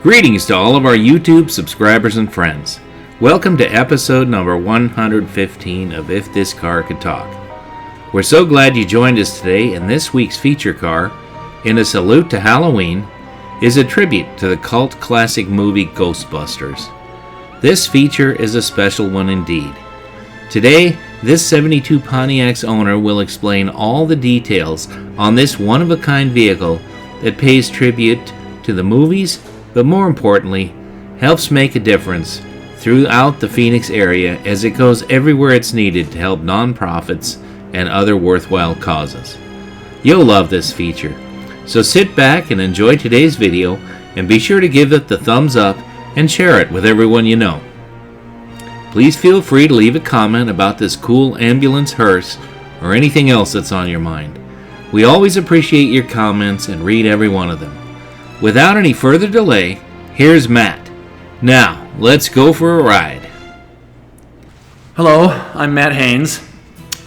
Greetings to all of our YouTube subscribers and friends. Welcome to episode number 115 of If This Car Could Talk. We're so glad you joined us today, and this week's feature car, in a salute to Halloween, is a tribute to the cult classic movie Ghostbusters. This feature is a special one indeed. Today, this 72 Pontiac's owner will explain all the details on this one-of-a-kind vehicle that pays tribute to the movies, but more importantly, helps make a difference throughout the Phoenix area as it goes everywhere it's needed to help nonprofits and other worthwhile causes. You'll love this feature, so sit back and enjoy today's video, and be sure to give it the thumbs up and share it with everyone you know. Please feel free to leave a comment about this cool ambulance hearse or anything else that's on your mind. We always appreciate your comments and read every one of them. Without any further delay, here's Matt. Now, let's go for a ride. Hello, I'm Matt Haynes.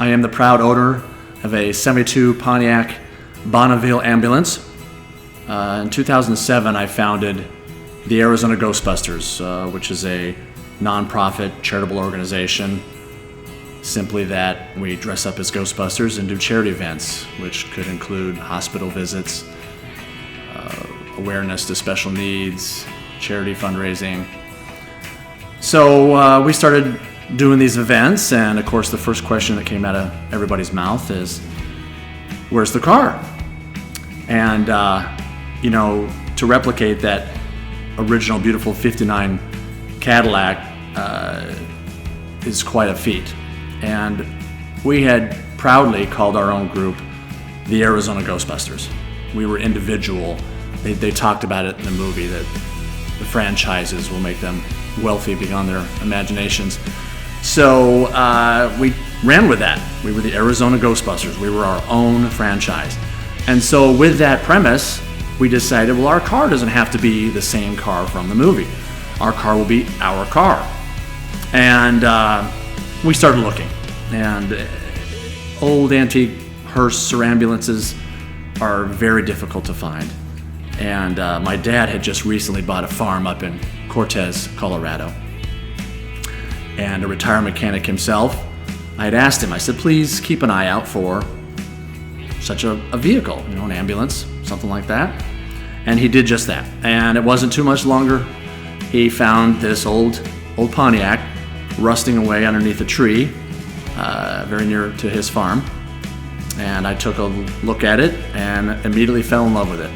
I am the proud owner of a 72 Pontiac Bonneville ambulance. In 2007, I founded the Arizona Ghostbusters, which is a nonprofit charitable organization. Simply that we dress up as Ghostbusters and do charity events, which could include hospital visits, awareness to special needs, charity fundraising. So we started doing these events, and of course the first question that came out of everybody's mouth is, where's the car? And to replicate that original beautiful 59 Cadillac is quite a feat. And we had proudly called our own group the Arizona Ghostbusters. We were individual. They talked about it in the movie that the franchises will make them wealthy beyond their imaginations. So we ran with that. We were the Arizona Ghostbusters. We were our own franchise. And so with that premise, we decided, well, our car doesn't have to be the same car from the movie. Our car will be our car. And we started looking. And old antique Hearse or ambulances are very difficult to find. And my dad had just recently bought a farm up in Cortez, Colorado. And a retired mechanic himself, I had asked him, I said, please keep an eye out for such a vehicle, an ambulance, something like that. And he did just that. And it wasn't too much longer. He found this old Pontiac rusting away underneath a tree, very near to his farm. And I took a look at it and immediately fell in love with it.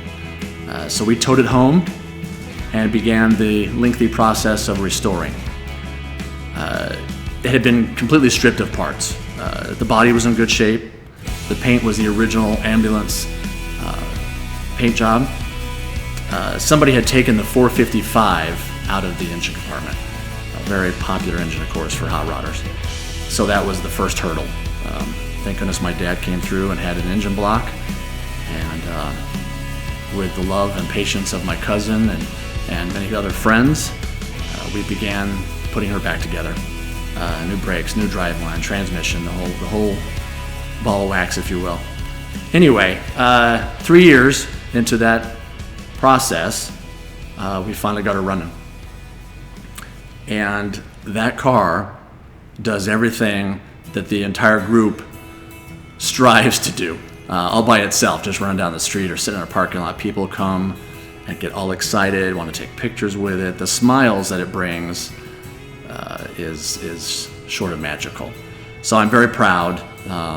So we towed it home and began the lengthy process of restoring. It had been completely stripped of parts. The body was in good shape. The paint was the original ambulance paint job. Somebody had taken the 455 out of the engine compartment. A very popular engine, of course, for hot rodders. So that was the first hurdle. Thank goodness my dad came through and had an engine block. And with the love and patience of my cousin and many other friends, we began putting her back together. New brakes, new driveline, transmission, the whole ball of wax, if you will. Anyway, 3 years into that process, we finally got her running. And that car does everything that the entire group strives to do. All by itself, just run down the street or sit in a parking lot. People come and get all excited, want to take pictures with it. The smiles that it brings is short of magical. So I'm very proud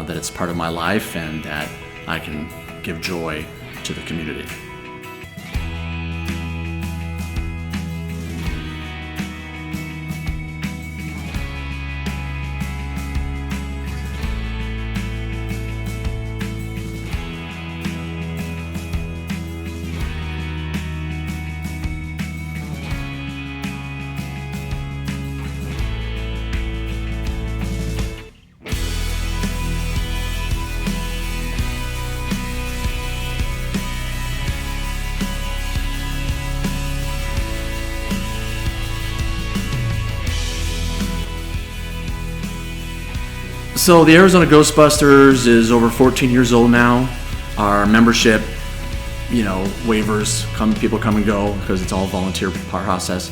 that it's part of my life and that I can give joy to the community. So the Arizona Ghostbusters is over 14 years old now. Our membership waivers, people come and go because it's all volunteer process.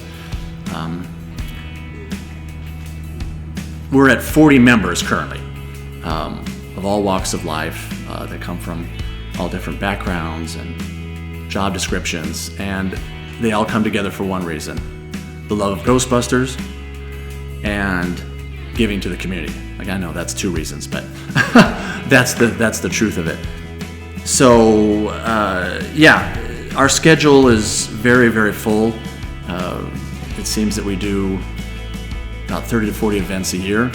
We're at 40 members currently, of all walks of life. They come from all different backgrounds and job descriptions, and they all come together for one reason: the love of Ghostbusters and giving to the community. Like, I know that's two reasons, but that's the truth of it. So our schedule is very, very full. It seems that we do about 30 to 40 events a year.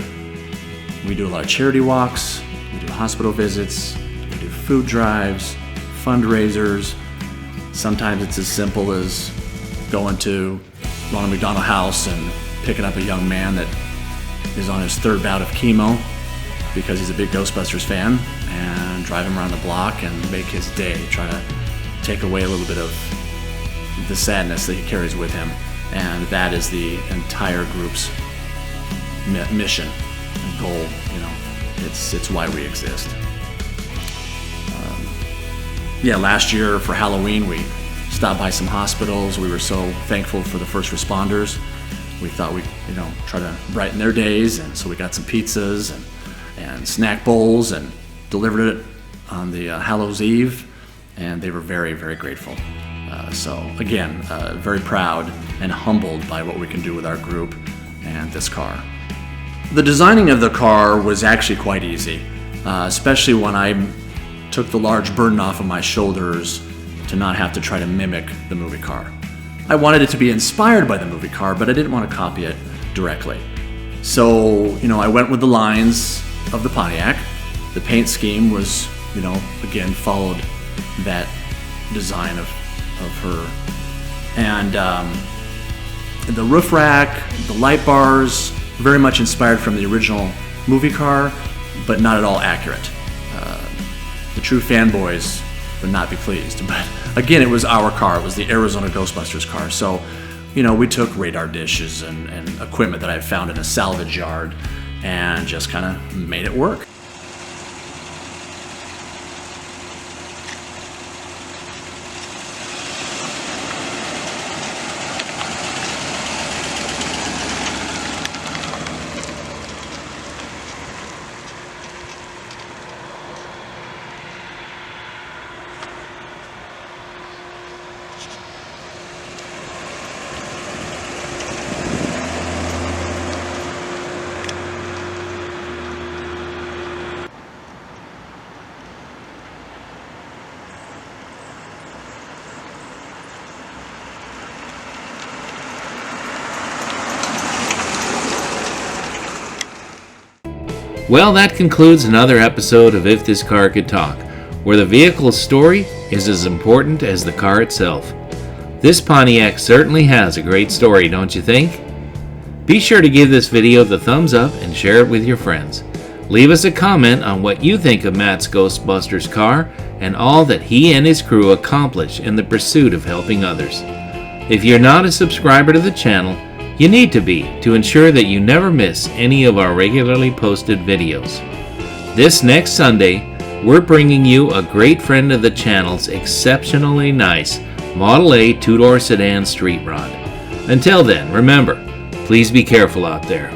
We do a lot of charity walks, we do hospital visits, we do food drives, fundraisers. Sometimes it's as simple as going to Ronald McDonald House and picking up a young man that is on his third bout of chemo because he's a big Ghostbusters fan, and drive him around the block and make his day, try to take away a little bit of the sadness that he carries with him. And that is the entire group's mission and goal. It's why we exist. Last year for Halloween we stopped by some hospitals. We were so thankful for the first responders. We thought we'd try to brighten their days, and so we got some pizzas and snack bowls and delivered it on the Hallows Eve, and they were very, very grateful. So again, very proud and humbled by what we can do with our group and this car. The designing of the car was actually quite easy, especially when I took the large burden off of my shoulders to not have to try to mimic the movie car. I wanted it to be inspired by the movie car, but I didn't want to copy it directly. So, I went with the lines of the Pontiac. The paint scheme was, again, followed that design of her. And the roof rack, the light bars, very much inspired from the original movie car, but not at all accurate. The true fanboys would not be pleased. But again, it was our car. It was the Arizona Ghostbusters car. So, we took radar dishes and equipment that I found in a salvage yard and just kind of made it work. Well, that concludes another episode of If This Car Could Talk, where the vehicle's story is as important as the car itself. This Pontiac certainly has a great story, don't you think? Be sure to give this video the thumbs up and share it with your friends. Leave us a comment on what you think of Matt's Ghostbusters car and all that he and his crew accomplish in the pursuit of helping others. If you're not a subscriber to the channel, you need to be to ensure that you never miss any of our regularly posted videos. This next Sunday, we're bringing you a great friend of the channel's exceptionally nice Model A two-door sedan street rod. Until then, remember, please be careful out there.